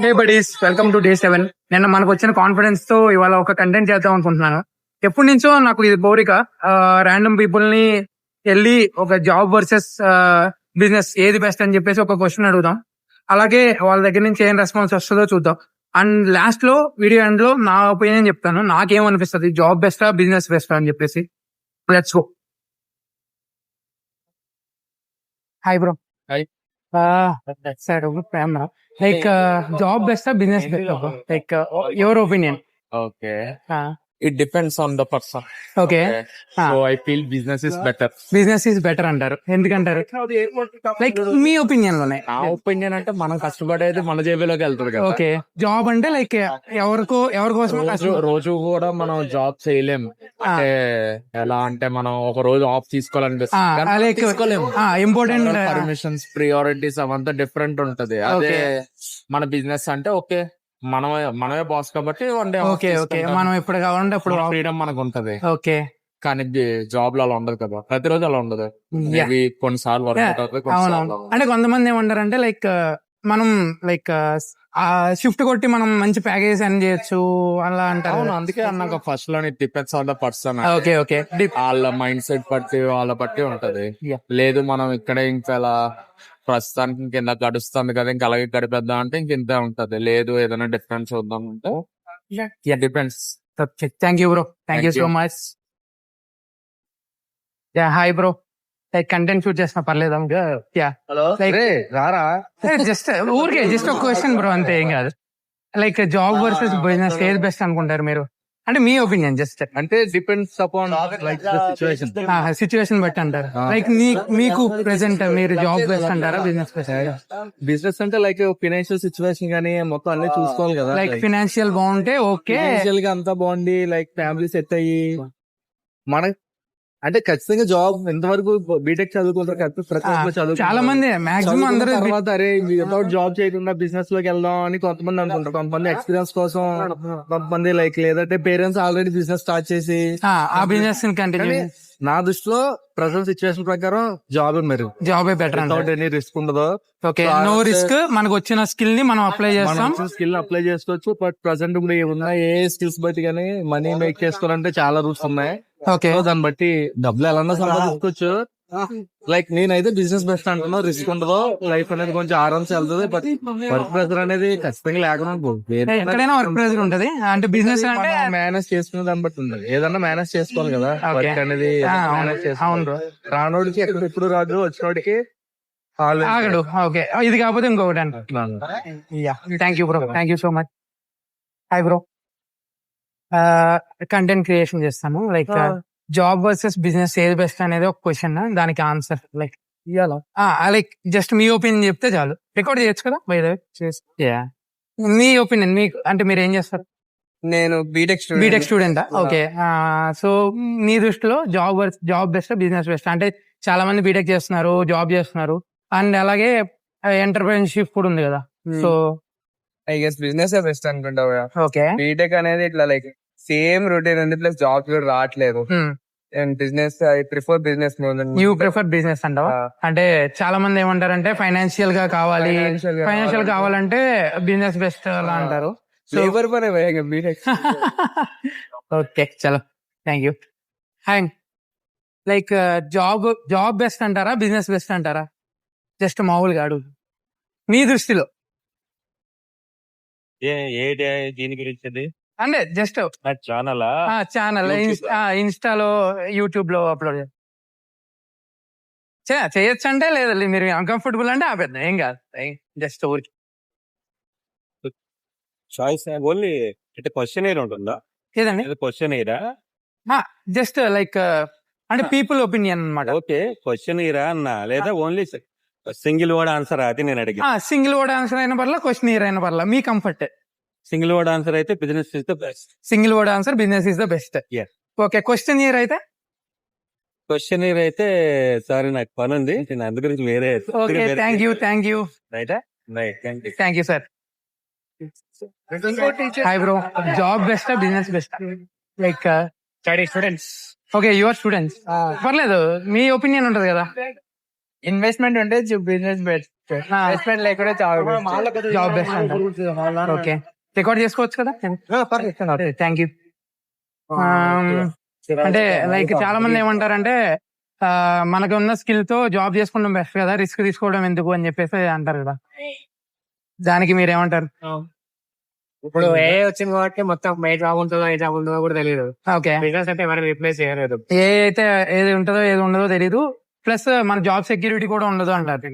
Hey buddies, welcome to day 7. నిన్న మనకు వచ్చిన కాన్ఫిడెన్స్ తో ఇవాళ ఒక కంటెంట్ చేద్దాం అనుకుంటున్నాను. ఎప్పటి నుంచో నాకు ఇది కోరిక. ర్యాండమ్ పీపుల్ ని వెళ్ళి ఒక జాబ్ వర్సెస్ బిజినెస్ ఏది బెస్ట్ అని చెప్పేసి ఒక క్వశ్చన్ అడుగుదాం. అలాగే వాళ్ళ దగ్గర నుంచి ఏం రెస్పాన్స్ వస్తుందో చూద్దాం. అండ్ లాస్ట్ లో వీడియో ఎండ్ లో నా ఒపీనియన్ చెప్తాను. నాకేమనిపిస్తుంది, జాబ్ బెస్టా బిజినెస్ బెస్టా అని చెప్పేసి. Let's go. Hi bro. Hi. Sir ప్రేమ లైక్ జాబ్ బెస్టా బిజినెస్ బెస్టా like your opinion. Okay. It depends on the person. Okay, So I feel business is better. Business is better అంటారు. ఎందుకంటారు? లైక్ మీ opinion లోనే. నా ఒపీనియన్ అంటే మనం కష్టపడేది మన జేబులోకి వెళ్తుంది కదా. ఓకే, జాబ్ అంటే లైక్ ఎవరి కోసం రోజు కూడా మనం జాబ్ చేయలేము. అంటే ఎలా అంటే మనం ఒక రోజు ఆఫ్ తీసుకోవాలనిపిస్తుంది కానీ తీసుకోలేము. ఇంపార్టెంట్ పర్మిషన్స్, ప్రియారిటీస్ అవంతా డిఫరెంట్ ఉంటది. అదే మన బిజినెస్ అంటే ఓకే, మనమే బాస్ కాబట్టి వన్ డే ఓకే ఓకే, మనం ఎప్పుడు కావాలంటే అప్పుడు. ఫ్రీడమ్ మనకు ఉంటది. ఓకే, కానీ జాబ్ లో అలా ఉండదు కదా, ప్రతిరోజు అలా ఉండదు. మేబీ కొన్నిసార్లు వర్క్ అవుతుంది, అవునవును. అంటే కొంతమంది ఏమంటారంటే లైక్ మనం లైక్ షిఫ్ట్ కొట్టి మనం మంచి ప్యాకేజ్ ఎర్న్ చేయొచ్చు అలా అంటారు. అవును, అందుకే అన్నాక ఫస్ట్ లో depends on the person. Okay okay, వాళ్ళ మైండ్ సెట్ బట్టి వాళ్ళ బట్టి ఉంటది. Yeah. లేదు మనం ఇక్కడే ఇంకా ఇలా ప్రస్తుతానికి ఇంకెంత గడుస్తుంది కదా, ఇంకా అలాగే గడిపేద్దాం అంటే ఇంకెంత ఉంటది. లేదు ఏదైనా డిఫరెన్స్ చూద్దాం అంటే depends. Thank you bro, thank you Thank so you. Much. Hi bro, like content shoot చేసిన పర్లేదా? యా, లైక్ రారా జస్ట్ ఊరికే జస్ట్ ఒక క్వశ్చన్ బ్రో, అంతే, ఏం కాదు. లైక్ జాబ్ వర్సెస్ బిజినెస్ ఏది బెస్ట్ అనుకుంటారు మీరు? అంటే మీ ఒపీనియన్ జస్ట్. అంటే depends upon like the situation. Situation బట్టి అంటారు. లైక్ మీకు ప్రెసెంట్ మీరు జాబ్ బెస్ట్ అంటారా బిజినెస్ బెస్ట్? బిజినెస్ అంటే లైక్ ఫైనాన్షియల్ సిచువేషన్ గానీ మొత్తం అన్ని చూసుకోవాలి కదా. లైక్ ఫైనాన్షియల్ బాగుంటే ఓకే, ఫైనాన్షియల్ గా అంతా బాగుంది, లైక్ ఫ్యామిలీ సెట్ అయ్యి మన అంటే ఖచ్చితంగా జాబ్ ఎంతవరకు బీటెక్ చదువుకుంటారు కదా, ప్రతి ఒక్కరు చదువు. చాలా మంది మాక్సిమం అందరూ తర్వాత అరే వితౌట్ జాబ్ చేయకుండా బిజినెస్ లోకి వెళ్దాం అని కొంతమంది అనుకుంటారు. కొంతమంది ఎక్స్పీరియన్స్ కోసం, కొంతమంది లైక్ లేదంటే పేరెంట్స్ ఆల్రెడీ బిజినెస్ స్టార్ట్ చేసి ఆ బిజినెస్ కంటిన్యూ. నా దృష్టిలో ప్రజెంట్ సిచువేషన్ ప్రకారం జాబ్ మెరుగు, జాబే బెటర్ వితౌట్ ఎనీ రిస్క్ ఉండదు. ఓకే, నో రిస్క్, మనకు వచ్చిన స్కిల్ ని మనం అప్లై చేస్తాం. స్కిల్ అప్లై చేసుకోవచ్చు. బట్ ప్రజెంట్ ఇప్పుడు ఉన్న ఏ స్కిల్స్ బట్టి కానీ మనీ మేక్ చేసుకోవాలంటే చాలా రూట్స్ ఉన్నాయి. ఓకే, దాన్ని బట్టి డబ్బులు ఎలా సంపాదించుకోవచ్చు. లైక్ నేనైతే బిజినెస్ బెస్ట్ అంటున్నా. రిస్క్ ఉండదు, లైఫ్ అనేది కొంచెం ఆరామ్స్ వెళ్తుంది. బట్ వర్క్ ప్రెషర్ అనేది ఖచ్చితంగా లేకుండా ఎక్కడైనా వర్క్ ప్రెషర్ ఉంటది. అంటే బిజినెస్ అంటే మేనేజ్ చేసుకునే దాన్ని బట్టి ఉంది. ఏదన్నా మేనేజ్ చేసుకోవాలి కదా. వర్క్ అనేది మేనేజ్ చేసుకోవాలి. రానోడికి ఎప్పుడు రాదు, వచ్చినోడికి ఆగడు. ఓకే, ఇది కాకపోతే ఇంకొకటి అంట. Thank you bro, thank you so much. Hi bro, content creation చేస్తాము. లైక్ జాబ్ వర్సెస్ బిజినెస్ ఏది బెస్ట్ అనేది ఒక క్వశ్చన్, దానికి ఆన్సర్ లైక్ లైక్ జస్ట్ మీ ఒపీనియన్ చెప్తే చాలు. రికార్డ్ చేయొచ్చు కదా by the way. Me opinion, మీకు అంటే మీరు ఏం చేస్తారు? నేను బీటెక్ స్టూడెంట్. ఓకే, సో మీ దృష్టిలో జాబ్ బెస్ట్ బిజినెస్ బెస్ట్? అంటే చాలా మంది బీటెక్ చేస్తున్నారు, జాబ్ చేస్తున్నారు, అండ్ అలాగే ఎంటర్ప్రెన్యూర్షిప్ కూడా ఉంది కదా. So I guess business best అనుకుంటావు. ఓకే, బీటెక్ అనేది ఇట్లా లైక్ సేమ్ రొటీన్ ఉంది, ప్లస్ జాబ్ కూడా రావట్లేదు. Business I prefer business. You prefer business అంటావా? అంటే చాలా మంది ఏమంటారంటే ఫైనాన్షియల్ గా కావాలంటే బిజినెస్ బెస్ట్ అలా అంటారు. లేబర్ పనే బీటెక్. ఓకే, చలో, thank you. And like job best అంటారా బిజినెస్ బెస్ట్ అంటారా? జస్ట్ మామూలుగా అడుగు, మీ దృష్టిలో. దీని గురించి అంటే జస్ట్ ఛానల్ ఇన్స్టాలో, యూట్యూబ్ లో అప్లోడ్ చేయొచ్చు అంటే, లేదా మీరు అన్కంఫర్టబుల్ అంటే ఆపేద్దాం, ఏం కాదు. జస్ట్ ఊరికి చాయిస్ ఓన్లీ అంటే క్వశ్చన్ ఎయిర్ ఉంటుందా? ఏదండి క్వశ్చన్ ఎయిరా? జస్ట్ లైక్ అంటే పీపుల్ ఒపీనియన్ అన్నమాట. ఓకే, క్వశ్చన్ ఎయిరా అన్నా, లేదా ఓన్లీ సింగిల్ వర్డ్ ఆన్సర్? అది నేను అడిగా. సింగిల్ వర్డ్ ఆన్సర్ అయిన పర్లా, క్వశ్చన్ ఇయర్ అయిన పర్లా, మీ కంఫర్ట్. సింగిల్ వర్డ్ ఆన్సర్ అయితే business is the best. Single word answer business is the best. Yes. Okay, question year అయితే? క్వశ్చన్ ఎయిర్ అయితే సారీ నాకు పని ఉంది, నేను అందు గురించి వేరే. Okay, thank you. రైటా? Thank you sir. Hi bro, job best business best? Like students. Okay, your students, పర్లేదు, మీ ఒపీనియన్ ఉంటది కదా. ఇన్వెస్ట్మెంట్ ఉంటే బిజినెస్ బెస్ట్, ఇన్వెస్ట్మెంట్ లేకుండా జాబ్ బెస్ట్. ఓకే, రికార్డ్ చేసుకోవచ్చు కదా? Thank you. అంటే లైక్ చాలా మంది ఏమంటారంటే మనకు ఉన్న స్కిల్ తో జాబ్ చేసుకోవడం బెస్ట్ కదా, రిస్క్ తీసుకోవడం ఎందుకు అని చెప్పేసి అంటారు కదా, దానికి మీరేమంటారు? ఇప్పుడు ఏ వచ్చింది కాబట్టి మొత్తం ఏ జాబ్ ఉంటుందో ఏ జాబ్ ఉంటుందో కూడా తెలియదు. ఓకే, బిజినెస్ అయితే ఎవరైనా రీప్లేస్ చేయలేదు. ఏ అయితే ఏది ఉంటుందో ఏది ఉండదో తెలీదు, ప్లస్ మన జాబ్ సెక్యూరిటీ కూడా ఉండదు అంటారు.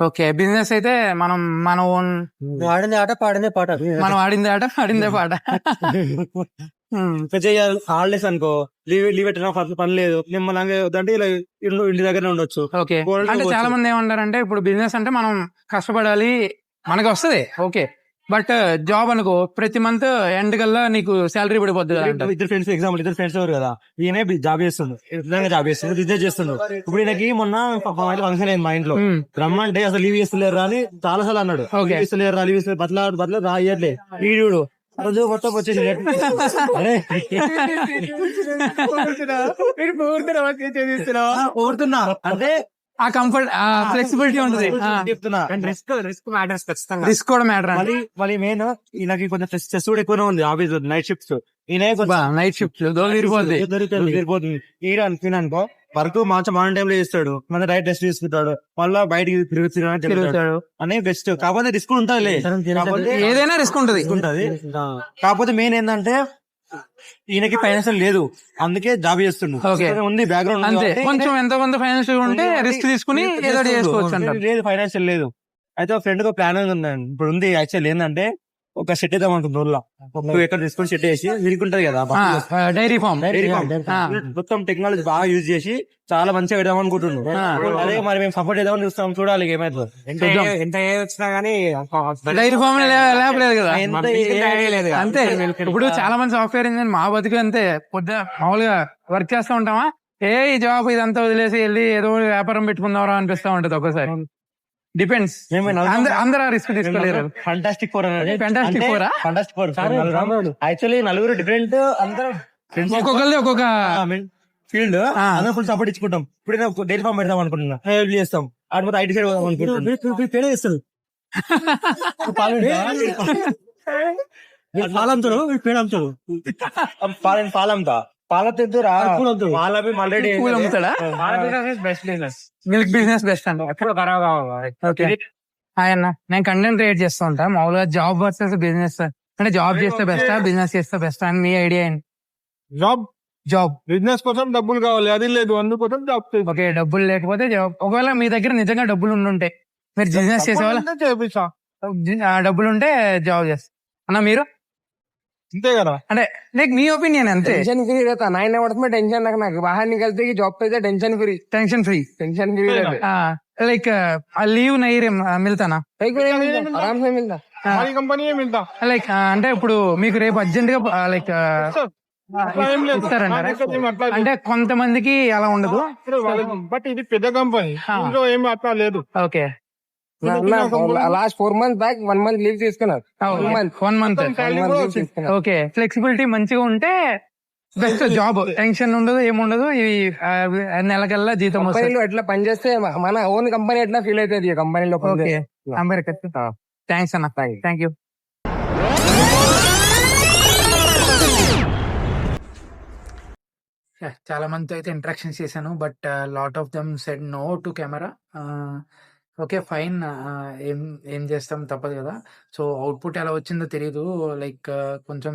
ఓకే, బిజినెస్ అయితే మన ఓన్, ఆడింది ఆట పాడిందే పాట. మనం ఆడిందే ఆట ఆడిందే పాట. చేయాలి హాలిడేస్ అనుకో, లీవ్ పెట్టినా పని లేదు, నిమ్మలంగా అంటే ఇలా ఇంటి దగ్గర ఉండొచ్చు. ఓకే, అంటే చాలా మంది ఏమంటారంటే ఇప్పుడు బిజినెస్ అంటే మనం కష్టపడాలి, మనకి వస్తుంది ఓకే, బట్ జాబ్ అనుకో ప్రతి మంత్ ఎండ్ కల్లా నీకు శాలరీ పడిపోద్ది కదా అంటారు. ఇద్దరు ఫ్రెండ్స్ ఎగ్జాంపుల్, ఇద్దరు ఫ్రెండ్స్ ఎవరు కదా, ఈయన జాబ్ చేస్తుండు, జాబ్ చేస్తుండు, బిజినెస్ చేస్తుండు. ఇప్పుడు ఈయనకి మొన్న ఫంక్షన్ అయింది మా ఇంట్లో, రమ్మంటే అసలు లీవ్ చేస్తలేరు అని చాలా సార్లు అన్నాడు. Okay. ఇస్తలేరు లీవ్ ఇస్తలేరు, బతల రాయట్లే వీడు రోజు మొత్తం వచ్చేసి అరే ఊరుతున్నా అంటే ఆ కంఫర్ట్, ఆ ఫ్లెక్సిబిలిటీ ఉంటుంది. చెప్తున్నా, రిస్క్ మ్యాటర్స్ ఖచ్చితంగా. రిస్క్ కూడా మ్యాటర్. మళ్ళీ మెయిన్ ఈయనకి కొంచెం స్ట్రెస్ కూడా ఎక్కువనే ఉంది ఆఫీస్ నైట్ షిఫ్ట్స్. ఈయన నైట్ షిఫ్ట్ తీరిపోతుంది. ఈడ అనుకో వర్క్ మంచి మార్నింగ్ టైం లో చేస్తాడు, మన డైట్ టెస్ట్ తీసుకుంటాడు, మళ్ళీ బయటికి తిరుగుతాడు అనే బెస్ట్. కాకపోతే రిస్క్ ఉంటుంది, ఏదైనా రిస్క్ ఉంటుంది. కాకపోతే మెయిన్ ఏంటంటే ఈయనకి ఫైనాన్షియల్ లేదు, అందుకే జాబ్ చేస్తుండు. ఉంది బ్యాక్గ్రౌండ్ అంతే, కొంచెం ఎంతో కొంత ఫైనాన్షియల్ ఉంటే రిస్క్ తీసుకుని ఏదో చేసుకోవచ్చు అంటారు. లేదు ఫైనాన్షియల్ లేదు. అయితే ఫ్రెండ్ కు ప్లాన్ ఉందండి, ఇప్పుడు ఉంది యాక్చువల్ ఏంటంటే ఒక సెట్ వేద్దాం అనుకుంటుంది ఊళ్ళో, ఎక్కడ తీసుకొని సెట్ వేసి విరుకుంటది కదా డైరీ ఫార్మ్, మొత్తం టెక్నాలజీ బాగా యూజ్ చేసి చాలా మంచిగా పెడదాం అనుకుంటున్నాం. అదే మరి మేము సపోర్ట్ చేద్దామని చూస్తాం, చూడాలి ఏమైతుంది. ఎంత ఏజ్ వచ్చినా గానీ డైరీ ఫార్మ్ లేపలేదు కదా అంతే. ఇప్పుడు చాలా మంది సాఫ్ట్వేర్ ఇంజనీర్ మా బతుకు అంతే, పొద్దున మామూలుగా వర్క్ చేస్తూ ఉంటామా, ఈ జాబ్ ఇదంతా వదిలేసి వెళ్ళి ఏదో వ్యాపారం పెట్టుకుందాం అనిపిస్తా ఉంటది ఒక్కోసారి. డిపెండ్స్, అందరూ రిస్క్ తీసుకోలేరు. ఫంటాస్టిక్ ఫోర్ ఫోర్ యాక్చువల్లీ నలుగురు డిఫరెంట్, అందరూ ఒక్కొక్కరిది ఒక్కొక్క ఫీల్డ్, అందరూ ఫుల్ సపోర్ట్ ఇచ్చుకుంటాం. ఇప్పుడు నేను డైరీ ఫార్మ్ పెడదాం అనుకుంటున్నా, హెల్ప్ చేస్తాం. ఆడిపోతే ఐటీ సైడ్ పోదాం అనుకుంటున్నాం, పేడే చేస్తాడు పాలంతాడు, పేడ అమ్ముతాడు, పాలంతా పాల తెద్దురా already best business. Milk business best అంట. ఎప్పుడు ఖరాబ్ కావాలి. ఓకే, అన్న నేను కంటెంట్ క్రియేట్ చేస్తూ ఉంటా, మామూలుగా జాబ్ వర్సెస్ బిజినెస్ అంటే జాబ్ చేస్తే బెస్టా బిజినెస్ చేస్తే బెస్టా అని మీ ఐడియా ఏంటి? జాబ్ బిజినెస్ కోసం డబ్బులు కావాలి, అది లేదు, అందుకోసం జాబ్. ఓకే, డబ్బులు లేకపోతే జాబ్. ఒకవేళ మీ దగ్గర నిజంగా డబ్బులు ఉండుంటే మీరు బిజినెస్ చేసేవాళ్ళ, డబ్బులు ఉంటే జాబ్ చేస్తా అన్న మీరు అంతే కదా? అంటే లైక్ మీ ఒపీనియన్ అంతే. टेंशन फ्री रहता, नहीं ना उठता, टेंशन रखना, बाहर निकलते ही जॉब पे tension free tension free like leave नहीं मिलता ना, आराम से मिलता, हमारी कंपनी में मिलता. లైక్ అంటే ఇప్పుడు మీకు రేపు అర్జెంట్ గా లైక్ ఇస్తారంటారా? అంటే కొంతమందికి అలా ఉండదు, బట్ ఇది పెద్ద కంపెనీ, ఇందులో ఏమి అట్లా లేదు. Okay, last 4 months back 1 month leave తీసుకున్నారు. 1 month ఓకే, ఫ్లెక్సిబిలిటీ మంచిగా ఉంటే బెస్ట్ జాబ్, టెన్షన్ ఉండదు ఏముండదు, ఇవి నెలకల్లా జీతం వస్తుంది. ఎట్లా పని చేస్తే మన ఓన్ కంపెనీ ఎట్లా ఫీల్ అవుతుంది ఈ కంపెనీలో. ఓకే, థ్యాంక్స్ అన్న, థ్యాంక్ యూ. చాలా మందితో అయితే ఇంటరాక్షన్ చేశాను, but lot of them said no to camera. Okay fine, ఏం చేస్తాం, తప్పదు కదా. సో అవుట్పుట్ ఎలా వచ్చిందో తెలియదు, లైక్ కొంచెం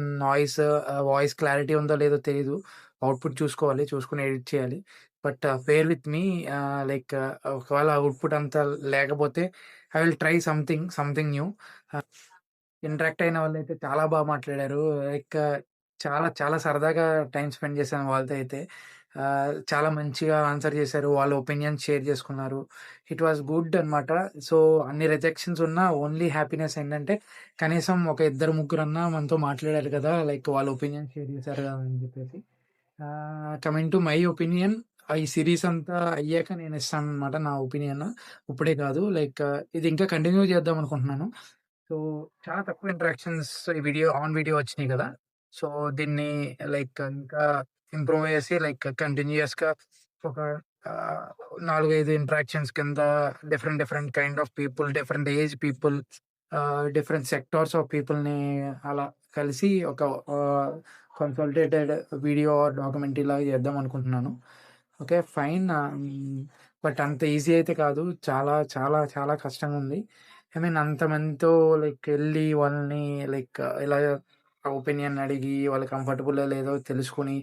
వాయిస్ క్లారిటీ ఉందో లేదో తెలియదు, అవుట్పుట్ చూసుకోవాలి, చూసుకుని ఎడిట్ చేయాలి. But fair with me, like ఒకవేళ అవుట్పుట్ అంతా లేకపోతే I will try something new. Interact అయిన వాళ్ళు అయితే చాలా బాగా మాట్లాడారు, లైక్ చాలా చాలా సరదాగా టైం స్పెండ్ చేశాను వాళ్ళతో అయితే. చాలా మంచిగా ఆన్సర్ చేశారు, వాళ్ళ ఒపీనియన్స్ షేర్ చేసుకున్నారు. ఇట్ వాస్ గుడ్ అనమాట. సో అన్ని రిజెక్షన్స్ ఉన్నా ఓన్లీ హ్యాపీనెస్ ఏంటంటే కనీసం ఒక 2-3 అన్నా మనతో మాట్లాడారు కదా, లైక్ వాళ్ళ ఒపీనియన్ షేర్ చేశారు కదా అని చెప్పేసి. కమింగ్ టు మై ఒపీనియన్, ఈ సిరీస్ అంతా అయ్యాక నేను ఇస్తాను అనమాట నా ఒపీనియన్, ఇప్పుడే కాదు. లైక్ ఇది ఇంకా కంటిన్యూ చేద్దాం అనుకుంటున్నాను. సో చాలా తక్కువ ఇంటరాక్షన్స్ ఈ వీడియో వచ్చినాయి కదా, సో దీన్ని లైక్ ఇంకా ఇంప్రూవ్ చేసి లైక్ కంటిన్యూస్ గా ఒక 4-5 ఇంటరాక్షన్స్ కింద different kind of people, different age people, different sectors of people ని అలా కలిసి ఒక కన్సల్టేటెడ్ వీడియో డాక్యుమెంటరీ లాగా చేద్దాం అనుకుంటున్నాను. Okay, fine. బట్ అంత ఈజీ అయితే కాదు, చాలా చాలా చాలా కష్టంగా ఉంది. ఐ మీన్ అంతమందితో లైక్ వెళ్ళి వాళ్ళని లైక్ ఇలా ఒపీనియన్ అడిగి వాళ్ళు కంఫర్టబుల్ లేదో తెలుసుకొని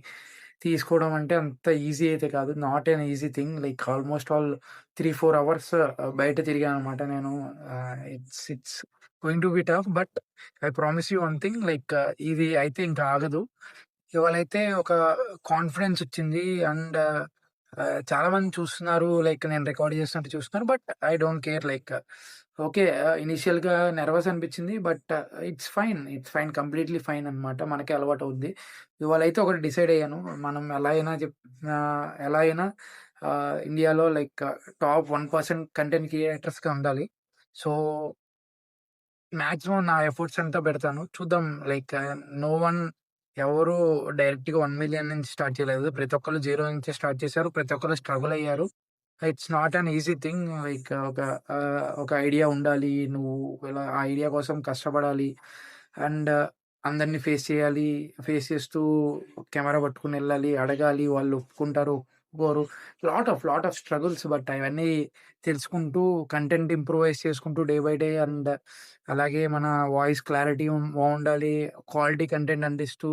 తీసుకోవడం అంటే అంత ఈజీ అయితే కాదు. Not an easy thing. Like almost all 3-4 hours బయట తిరిగాను అనమాట నేను. It's going to be tough, but I promise you one thing, like ఇది అయితే ఇంకా ఆగదు. ఇవాళైతే ఒక కాన్ఫిడెన్స్ వచ్చింది. అండ్ చాలా మంది చూస్తున్నారు, లైక్ నేను రికార్డ్ చేస్తున్నట్టు చూస్తున్నారు, but I don't care. Like okay, initial గా నర్వస్ అనిపించింది, but it's fine, completely fine అన్నమాట. మనకి అలవాటు అవుద్ది. ఇవాళ అయితే ఒకటి డిసైడ్ అయ్యాను, మనం ఎలా అయినా ఇండియాలో లైక్ టాప్ 1% కంటెంట్ క్రియేటర్స్ గా ఉండాలి. సో మాక్సిమం నా ఎఫర్ట్స్ అంతా పెడతాను, చూద్దాం. లైక్ నో వన్, ఎవరు డైరెక్ట్ గా 1 మిలియన్ నుంచి స్టార్ట్ చేయలేదు. ప్రతి ఒక్కరు 0 నుంచి స్టార్ట్ చేశారు, ప్రతి ఒక్కరు స్ట్రగుల్ అయ్యారు. It's not an easy thing. Like ఒక ఐడియా ఉండాలి, నువ్వు ఇలా ఆ ఐడియా కోసం కష్టపడాలి, అండ్ అందరినీ ఫేస్ చేస్తూ కెమెరా పట్టుకుని వెళ్ళాలి, అడగాలి, వాళ్ళు ఒప్పుకుంటారు ఒప్పుకోరు. Lot of struggles. బట్ అవన్నీ తెలుసుకుంటూ కంటెంట్ ఇంప్రూవైజ్ చేసుకుంటూ డే బై డే, అండ్ అలాగే మన వాయిస్ క్లారిటీ బాగుండాలి, క్వాలిటీ కంటెంట్ అందిస్తూ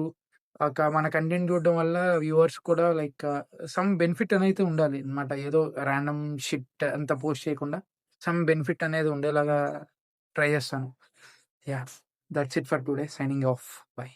మన కంటెంట్ చూడడం వల్ల వ్యూవర్స్ కూడా లైక్ సమ్ బెనిఫిట్ అనేది ఉండాలి అనమాట. ఏదో ర్యాండమ్ షిట్ అంతా పోస్ట్ చేయకుండా సమ్ బెనిఫిట్ అనేది ఉండేలాగా ట్రై చేస్తాను. Yeah, that's it for today. Signing off. By.